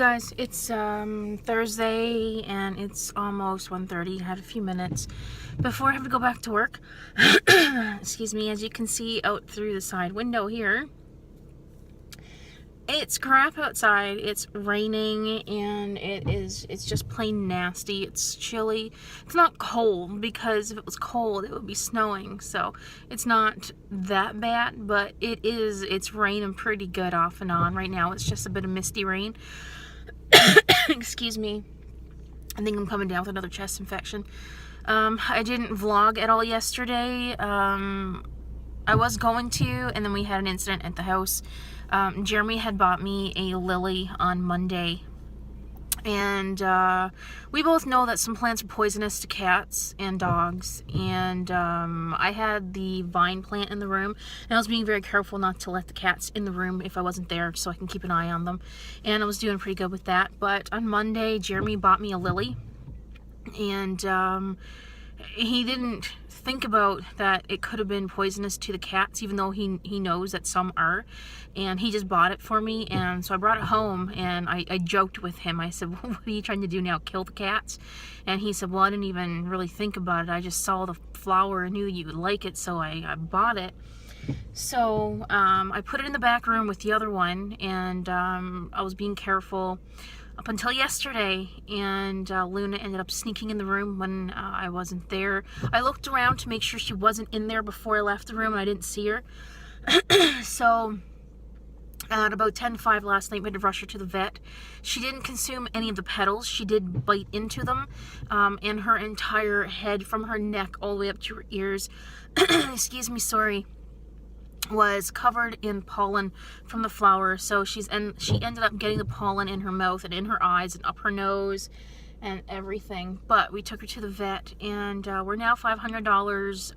guys, it's Thursday and it's almost 1:30. I have a few minutes before I have to go back to work. Excuse me. As you can see out through the side window here, it's crap outside. It's raining and it's just plain nasty. It's chilly. It's not cold, because if it was cold it would be snowing, so it's not that bad, but it's raining pretty good off and on. Right now it's just a bit of misty rain. Excuse me. I think I'm coming down with another chest infection. I didn't vlog at all yesterday. I was going to, and then we had an incident at the house. Jeremy had bought me a lily on Monday, and we both know that some plants are poisonous to cats and dogs, and I had the vine plant in the room, and I was being very careful not to let the cats in the room if I wasn't there, so I can keep an eye on them, and I was doing pretty good with that. But on Monday, Jeremy bought me a lily, and he didn't think about that it could have been poisonous to the cats, even though he knows that some are, and he just bought it for me. And so I brought it home, and I joked with him. I said, "What are you trying to do now, kill the cats?" And he said, "Well, I didn't even really think about it. I just saw the flower and knew you would like it, so I bought it." So I put it in the back room with the other one, and I was being careful up until yesterday, and Luna ended up sneaking in the room when I wasn't there. I looked around to make sure she wasn't in there before I left the room, and I didn't see her. So at about 10:05 last night, we had to rush her to the vet. She didn't consume any of the petals. She did bite into them, and her entire head, from her neck all the way up to her ears, excuse me, sorry, was covered in pollen from the flower. So she ended up getting the pollen in her mouth and in her eyes and up her nose and everything. But we took her to the vet, and we're now $500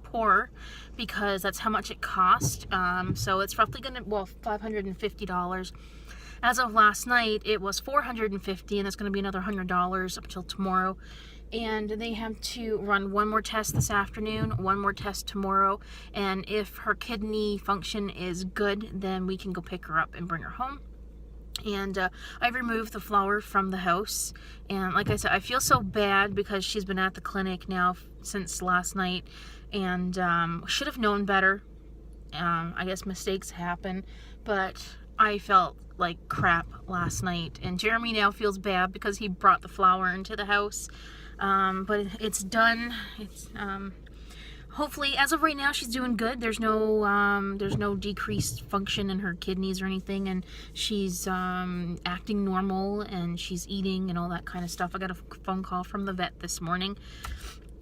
poor, because that's how much it cost. So it's roughly $550. As of last night, it was $450, and that's going to be another $100 up till tomorrow. And they have to run one more test this afternoon, one more test tomorrow, and if her kidney function is good, then we can go pick her up and bring her home. And I removed the flower from the house, and like I said, I feel so bad because she's been at the clinic now since last night, and should have known better. I guess mistakes happen, but I felt like crap last night, and Jeremy now feels bad because he brought the flower into the house. But it's done. It's hopefully, as of right now, she's doing good. There's no decreased function in her kidneys or anything, and she's acting normal, and she's eating and all that kind of stuff. I got a phone call from the vet this morning,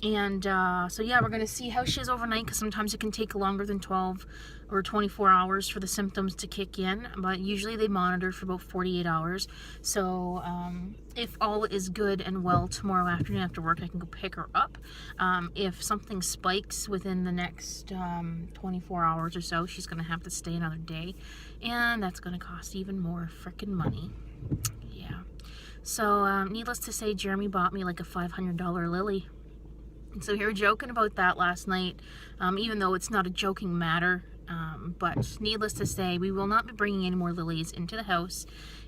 and so yeah, we're gonna see how she is overnight, because sometimes it can take longer than 12 or 24 hours for the symptoms to kick in, but usually they monitor for about 48 hours. So if all is good and well tomorrow afternoon after work, I can go pick her up. If something spikes within the next 24 hours or so, she's gonna have to stay another day, and that's gonna cost even more frickin' money. Yeah. So needless to say, Jeremy bought me like a $500 lily. So we were joking about that last night, even though it's not a joking matter. But needless to say, we will not be bringing any more lilies into the house.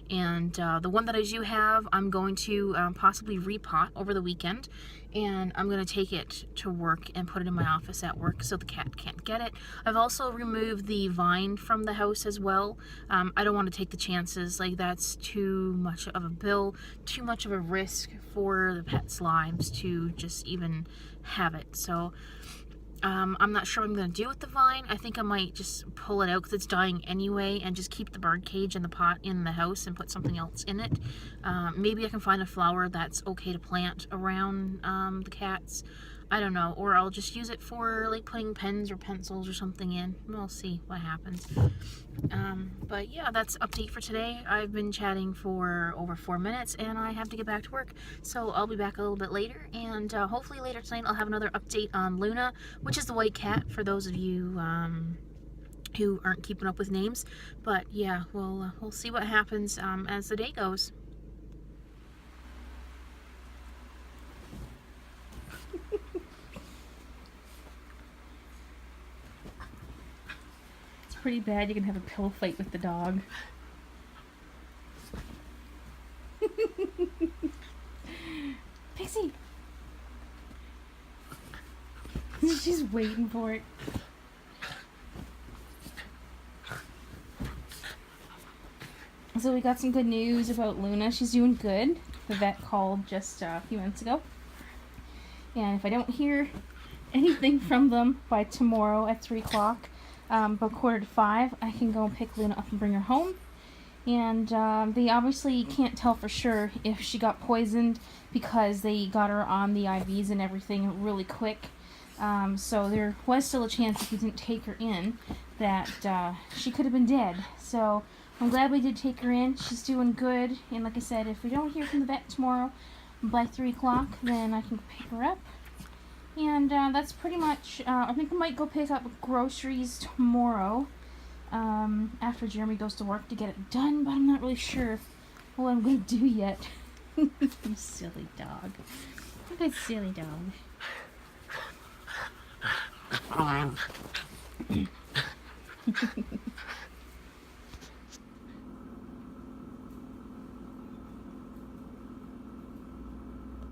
And the one that I do have, I'm going to possibly repot over the weekend. And I'm going to take it to work and put it in my office at work so the cat can't get it. I've also removed the vine from the house as well. I don't want to take the chances. Like, that's too much of a bill, too much of a risk for the pets' lives to just even have it. So I'm not sure what I'm going to do with the vine. I think I might just pull it out because it's dying anyway, and just keep the bird cage and the pot in the house and put something else in it. Maybe I can find a flower that's okay to plant around the cats. I don't know. Or I'll just use it for like putting pens or pencils or something in. We'll see what happens. But yeah, that's update for today. I've been chatting for over 4 minutes, and I have to get back to work. So I'll be back a little bit later, and hopefully later tonight I'll have another update on Luna, which is the white cat, for those of you who aren't keeping up with names. But yeah, we'll see what happens as the day goes. Pretty bad. You can have a pillow fight with the dog. Pixie! She's waiting for it. So we got some good news about Luna. She's doing good. The vet called just a few minutes ago. And if I don't hear anything from them by tomorrow at 3 o'clock, about 4:45, I can go and pick Luna up and bring her home. And they obviously can't tell for sure if she got poisoned because they got her on the IVs and everything really quick. So there was still a chance if we didn't take her in that she could have been dead. So I'm glad we did take her in. She's doing good. And like I said, if we don't hear from the vet tomorrow by 3 o'clock, then I can pick her up. And that's pretty much, I think I might go pick up groceries tomorrow after Jeremy goes to work to get it done, but I'm not really sure what I'm going to do yet. You silly dog. Look at silly dog.